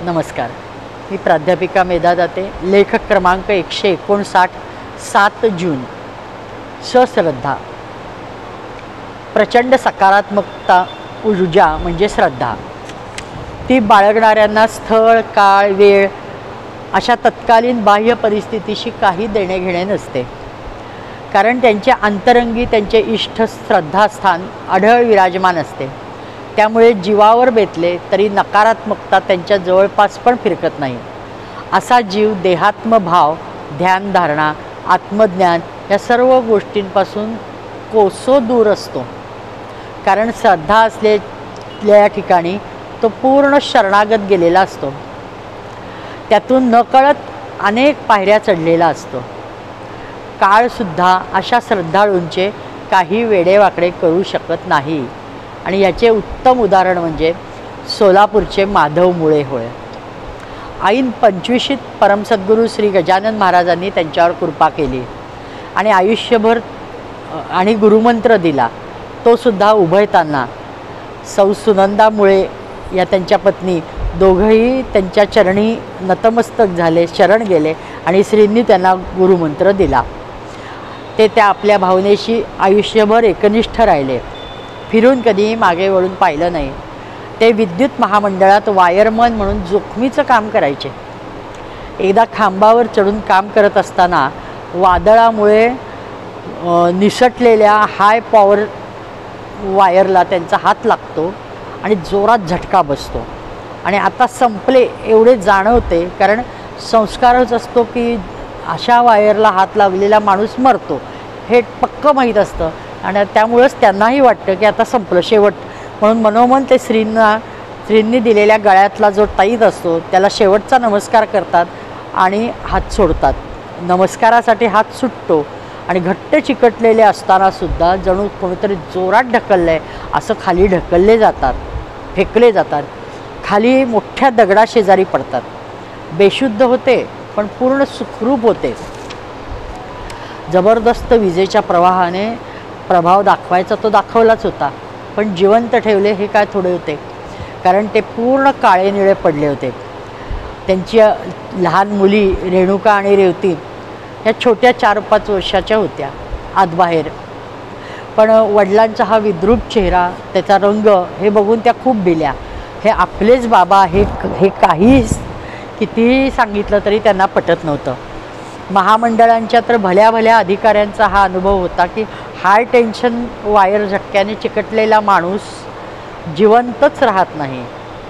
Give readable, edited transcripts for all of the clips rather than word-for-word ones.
नमस्कार. मी प्राध्यापिका मेधा दाते. लेखक क्रमांक 159. 7 जून. सश्रद्धा. प्रचंड सकारात्मकता ऊर्जा म्हणजे श्रद्धा. ती बाळगणाऱ्यांना स्थळ, काळ, वेळ अशा तत्कालीन बाह्य परिस्थितीशी काही देणे घेणे नसते, कारण त्यांच्या अंतरंगी त्यांचे इष्ट श्रद्धास्थान अढळ विराजमान असते. त्यामुळे जीवावर बेतले तरी नकारात्मकता त्यांच्या जवळपास पण फिरकत नाही. असा जीव देहात्मभाव, ध्यानधारणा, आत्मज्ञान या सर्व गोष्टींपासून कोसो दूर असतो, कारण श्रद्धा असलेल्या ठिकाणी तो पूर्ण शरणागत गेलेला असतो. त्यातून नकळत अनेक पायऱ्या चढलेला असतो. काळसुद्धा अशा श्रद्धाळूंचे काही वेडेवाकडे करू शकत नाही. आणि याचे उत्तम उदाहरण म्हणजे सोलापूरचे माधव मुळे होय. ऐन 25शीत परमसद्गुरू श्री गजानन महाराजांनी त्यांच्यावर कृपा केली आणि आयुष्यभर आणि गुरुमंत्र दिला. तो सुद्धा उभयतांना. सौ सुनंदा मुळे या त्यांच्या पत्नी दोघंही त्यांच्या चरणी नतमस्तक झाले, शरण गेले आणि श्रींनी त्यांना गुरुमंत्र दिला. ते त्या आपल्या भावनेशी आयुष्यभर एकनिष्ठ राहिले. फिरून कधीही मागे वळून पाहिलं नाही. ते विद्युत महामंडळात वायरमन म्हणून जोखमीचं काम करायचे. एकदा खांबावर चढून काम करत असताना वादळामुळे निसटलेल्या हाय पॉवर वायरला त्यांचा हात लागतो आणि जोरात झटका बसतो आणि आता संपले एवढे जाणवते, कारण संस्कारच असतो की अशा वायरला हात लागलेला माणूस मरतो हे पक्क माहीत असतं आणि त्यामुळंच त्यांनाही वाटतं की आता संपलं, शेवट. म्हणून मनोमन ते श्रींनी दिलेल्या गळ्यातला जो ताईत असतो त्याला शेवटचा नमस्कार करतात आणि हात सोडतात. नमस्कारासाठी हात सुटतो आणि घट्ट चिकटलेले असतानासुद्धा जणू कोणीतरी जोरात ढकललं आहे असं खाली ढकलले जातात, फेकले जातात. खाली मोठ्या दगडाशेजारी पडतात. बेशुद्ध होते पण पूर्ण सुखरूप होते. जबरदस्त विजेच्या प्रवाहाने प्रभाव दाखवायचा तो दाखवलाच होता, पण जिवंत ठेवले हे काय थोडे होते, कारण ते पूर्ण काळे निळे पडले होते. त्यांची लहान मुली रेणुका आणि रेवती ह्या छोट्या 4-5 वर्षाच्या होत्या आतबाहेर. पण वडिलांचा हा विद्रूप चेहरा, त्याचा रंग हे बघून त्या खूप भिल्या. हे आपलेच बाबा हे काही कितीही सांगितलं तरी त्यांना पटत नव्हतं. महामंडळांच्या तर भल्या भल्या अधिकाऱ्यांचा हा अनुभव होता की हाय टेन्शन वायर झटक्याने चिकटलेला माणूस जिवंतच राहत नाही.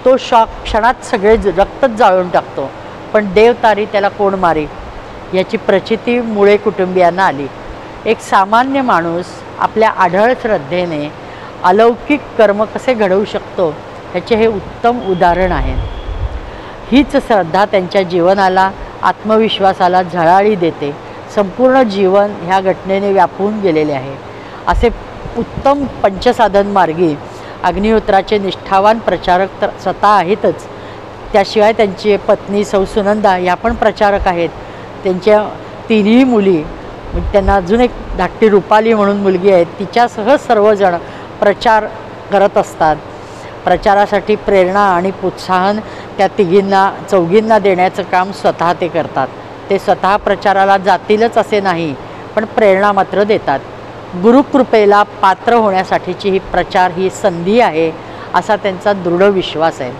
तो शॉक क्षणात सगळे रक्तच जाळून टाकतो, पण देवतारी त्याला कोण मारी याची प्रचिती मुळे कुटुंबियांना आली. एक सामान्य माणूस आपल्या आढळ श्रद्धेने अलौकिक कर्म कसे घडवू शकतो याचे हे उत्तम उदाहरण आहे. हीच श्रद्धा त्यांच्या जीवनाला, आत्मविश्वासाला झळाळी देते. संपूर्ण जीवन ह्या घटनेने व्यापून गेलेले आहे. असे उत्तम पंचसाधन मार्गी अग्निहोत्राचे निष्ठावान प्रचारक तर स्वतः आहेतच, त्याशिवाय त्यांची पत्नी सौ सुनंदा ह्या पण प्रचारक आहेत. त्यांच्या 3ही मुली, त्यांना अजून एक धाकटी रुपाली म्हणून मुलगी आहे, तिच्यासह सर्वजण प्रचार करत असतात. प्रचारासाठी प्रेरणा आणि प्रोत्साहन त्या चौघींना देण्याचं काम स्वतः ते करतात. ते स्वतः प्रचाराला जातीलच असे नाही, पण प्रेरणा मात्र देतात. गुरुकृपेला पात्र होण्यासाठीची ही संधी आहे असा त्यांचा दृढ विश्वास आहे.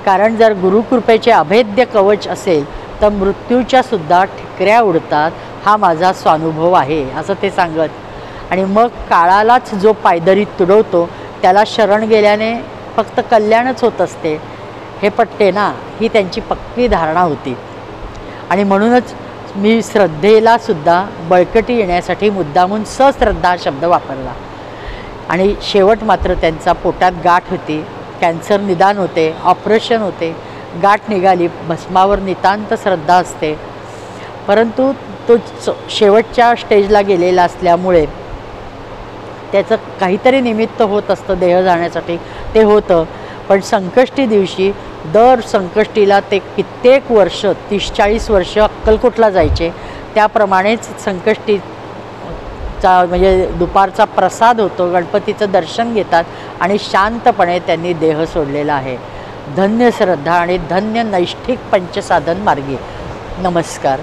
कारण जर गुरुकृपेचे अभेद्य कवच असेल तर मृत्यूच्या सुद्धा ठिकऱ्या उडतात, हा माझा स्वानुभव आहे असं ते सांगत. आणि मग काळालाच जो पायदरी तुडवतो त्याला शरण गेल्याने फक्त कल्याणच होत असते हे पटते ना, ही त्यांची पक्की धारणा होती. आणि म्हणूनच मी श्रद्धेला सुद्धा बळकटी येण्यासाठी मुद्दामून सश्रद्धा शब्द वापरला. आणि शेवट मात्र त्यांचा पोटात गाठ होती, कॅन्सर निदान होते, ऑपरेशन होते, गाठ निघाली, भस्मावर नितांत श्रद्धा असते. परंतु तो शेवटच्या स्टेजला गेलेला असल्यामुळे त्याचं काहीतरी निमित्त होत असतं देह जाण्यासाठी, ते होतं. पण संकष्टी दिवशी दर संकष्टीला ते कित्येक वर्ष, 30-40 वर्ष अक्कलकोटला जायचे. त्याप्रमाणेच संकष्टीचा म्हणजे दुपारचा प्रसाद होतो, गणपतीचं दर्शन घेतात आणि शांतपणे त्यांनी देह सोडलेला आहे. धन्य श्रद्धा आणि धन्य नैष्ठिक पंचसाधन मार्गी. नमस्कार.